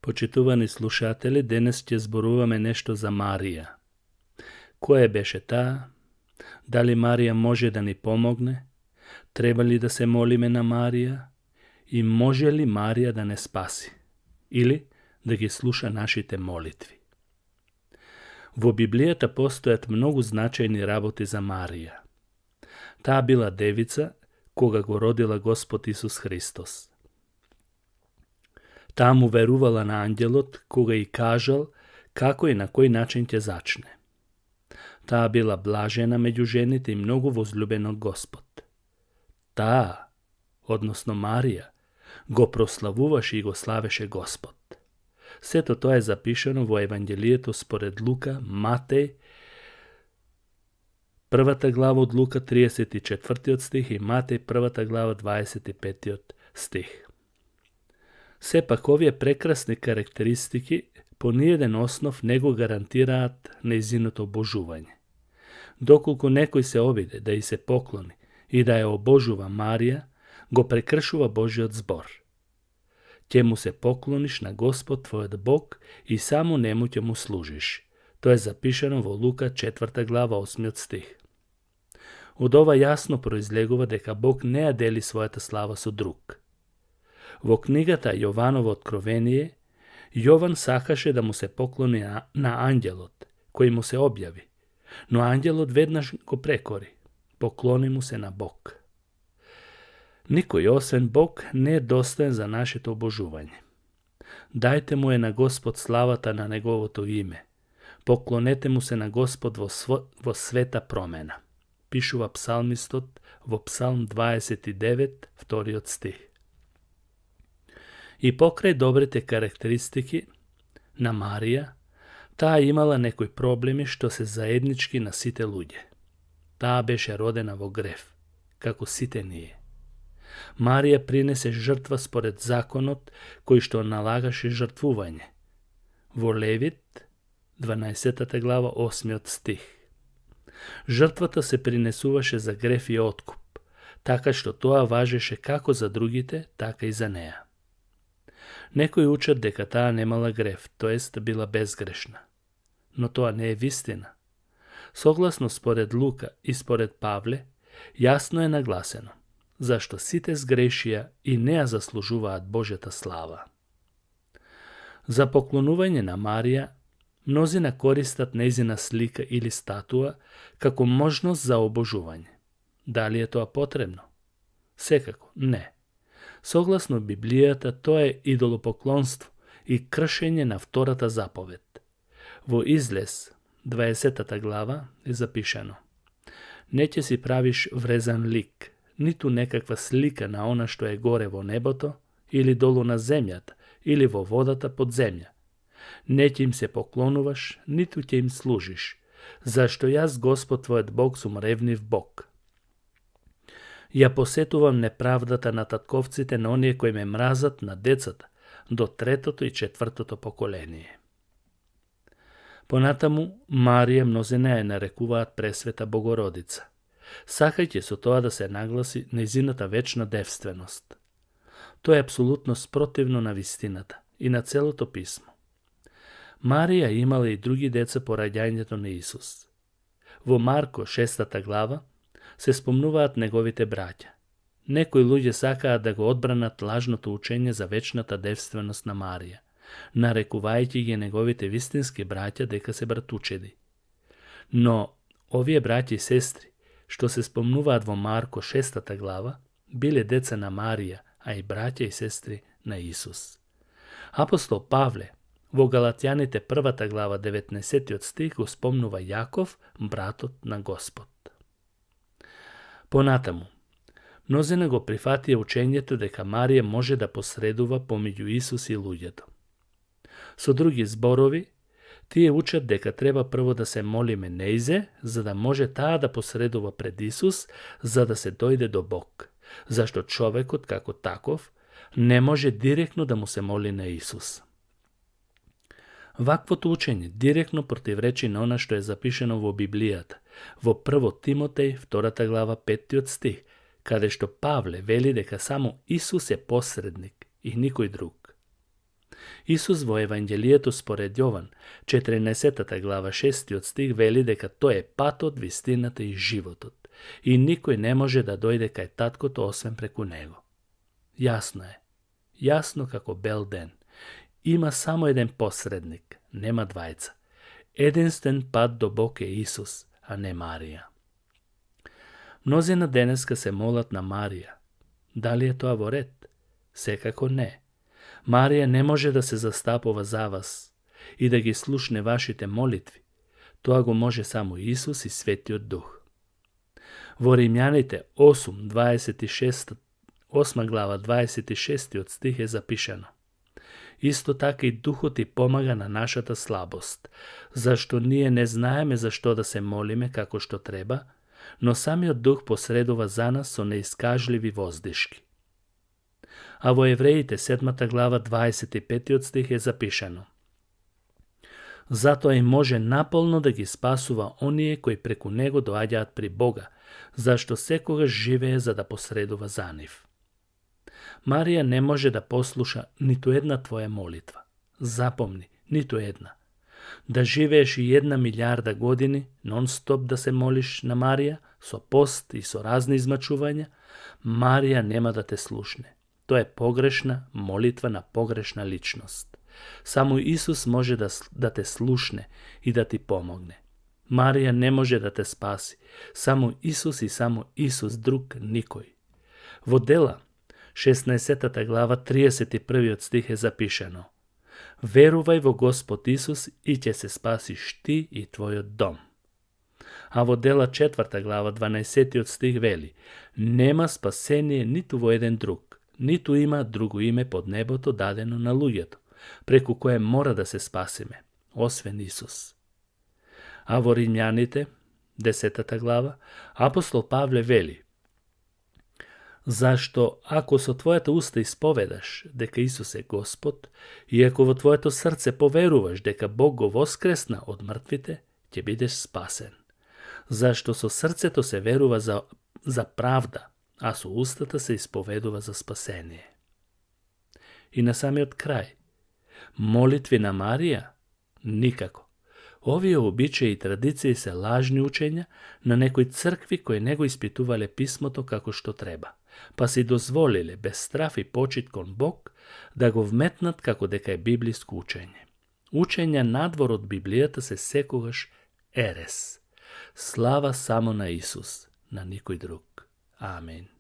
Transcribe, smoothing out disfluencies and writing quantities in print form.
Почитувани слушатели, денес ќе зборуваме нешто за Марија. Која беше таа? Дали Марија може да ни помогне? Треба ли да се молиме на Марија? И може ли Марија да не спаси? Или да ги слуша нашите молитви? Во Библијата постојат многу значајни работи за Марија. Таа била девица кога го родила Господ Исус Христос. Таа му верувала на ангелот кога и кажал како и на кој начин ќе зачне. Таа била блажена меѓу жените и многу возлюбена од Господ. Таа, односно Марија, го прославуваше и го славеше Господ. Сето тоа е запишано во Евангелието според Лука, Матеј, 1 глава од Лука 34 стих и Матеј 1 глава 25 стих. Сепак овие прекрасни карактеристики по ниеден основ не го гарантираат нејзиното обожување. Доколку некој се обиде да и се поклони и да ја обожува Марија, го прекршува Божиот збор. Ќе му се поклониш на Господ твојот Бог и само нему ќе му служиш. Тоа е запишано во Лука 4 глава 8 стих. Од ова јасно произлегува дека Бог не ја дели својата слава со друг. Во книгата Јованово откровение, Јован сакаше да му се поклони на ангелот, кој му се објави, но ангелот веднаш го прекори. Поклони му се на Бог. Никој освен Бог не е достоен за нашето обожување. Дајте му е на Господ славата на неговото име. Поклонете му се на Господ во света промена. Пишува псалмистот во Псалм 29, вториот стих. И покрај добрите карактеристики на Марија, таа имала некои проблеми што се заеднички на сите луѓе. Таа беше родена во грев, како сите ние. Марија принесе жртва според законот кој што налагаше жртвување. Во Левит, 12 глава, 8 стих. Жртвата се принесуваше за грев и откуп, така што тоа важеше како за другите, така и за неа. Некои учат дека таа немала грев, тоест била безгрешна. Но тоа не е вистина. Согласно според Лука и според Павле, јасно е нагласено, зашто сите сгрешија и не ја заслужуваат Божјата слава. За поклонување на Марија, мнозина користат нејзина слика или статуа како можност за обожување. Дали е тоа потребно? Секако, не. Согласно Библијата, тоа е идолопоклонство и кршење на втората заповед. Во Излез, 20 глава, е запишано: не ќе си правиш врезан лик, ниту некаква слика на она што е горе во небото, или долу на земјата, или во водата под земја. Не ќе им се поклонуваш, ниту ќе им служиш, зашто јас, Господ твојот Бог, сум ревнив Бог. Ја посетувам неправдата на татковците на оние кои ме мразат, на децата, до 3-то и 4-то поколение. Понатаму, Марија мнозина ја нарекуваат Пресвета Богородица, сакајќи со тоа да се нагласи нејзината вечна девственост. Тоа е апсолутно спротивно на вистината и на целото писмо. Марија имала и други деца по раѓањето на Исус. Во Марко 6 глава се спомнуваат неговите браќа. Некои луѓе сакаат да го одбранат лажното учење за вечната девственост на Марија, нарекувајќи ги неговите вистински браќа дека се братучеди. Но овие браќа и сестри, што се спомнуваат во Марко 6 глава, биле деца на Марија, а и браќа и сестри на Исус. Апостол Павле во Галатјаните 1 глава 19 стих го спомнува Јаков, братот на Господ. Понатаму, мнозина го прифатија учењето дека Марија може да посредува помеѓу Исус и луѓето. Со други зборови, тие учат дека треба прво да се молиме нејзе, за да може таа да посредува пред Исус, за да се дојде до Бог, зашто човекот како таков не може директно да му се моли на Исус. Ваквото учење директно противречи на она што е запишено во Библијата, во 1 Тимотеј 2 глава 5 стих, каде што Павле вели дека само Исус е посредник и никој друг. Исус во Евангелието според Јован, 14 глава 6 стих вели дека тој е патот, вистината и животот, и никој не може да дојде кај таткото освен преку него. Јасно е, јасно како бел ден. Има само еден посредник, нема двајца. Единствен пат до Бог е Исус, а не Марија. Мнозина денеска се молат на Марија. Дали е тоа во ред? Секако не. Марија не може да се застапува за вас и да ги слушне вашите молитви. Тоа го може само Исус и Светиот Дух. Во Римјаните 8 глава 26 стих е запишано: Исто така и Духот и помага на нашата слабост, зашто ние не знаеме за што да се молиме како што треба, но самиот Дух посредува за нас со неискажливи воздишки. А во Евреите 7 глава 25 стих е запишано: Затоа и може наполно да ги спасува оние кои преку него доаѓаат при Бога, зашто секогаш живее за да посредува за нив. Марија не може да послуша ниту една твоја молитва. Запомни, ниту една. Да живееш и 1 милиарда години, нон-стоп да се молиш на Марија, со пост и со разни измачувања, Марија нема да те слушне. Тоа е погрешна молитва на погрешна личност. Само Исус може да те слушне и да ти помогне. Марија не може да те спаси. Само Исус и само Исус, друг никој. Во Дела, 16 глава 31 стих е запишано: Верувај во Господ Исус и ќе се спасиш ти и твојот дом. А во Дела 4 глава 12 стих вели: Нема спасение ниту во еден друг, ниту има друго име под небото дадено на луѓето, преку кое мора да се спасиме, освен Исус. А во Римјаните, 10 глава, апостол Павле вели: Зашто ако со твојата уста исповедаш дека Исус е Господ и ако во твоето срце поверуваш дека Бог го воскресна од мртвите, ќе бидеш спасен. Зашто со срцето се верува за правда, а со устата се исповедува за спасение. И на самиот крај, молитви на Марија? Никако. Овие обичаи и традиции се лажни учења на некои цркви кои не го испитувале писмото како што треба, па си дозволиле без страф и почит кон Бог да го вметнат како дека е библиско учење. Учења надвор од Библијата се секогаш ерес. Слава само на Исус, на никој друг. Амин.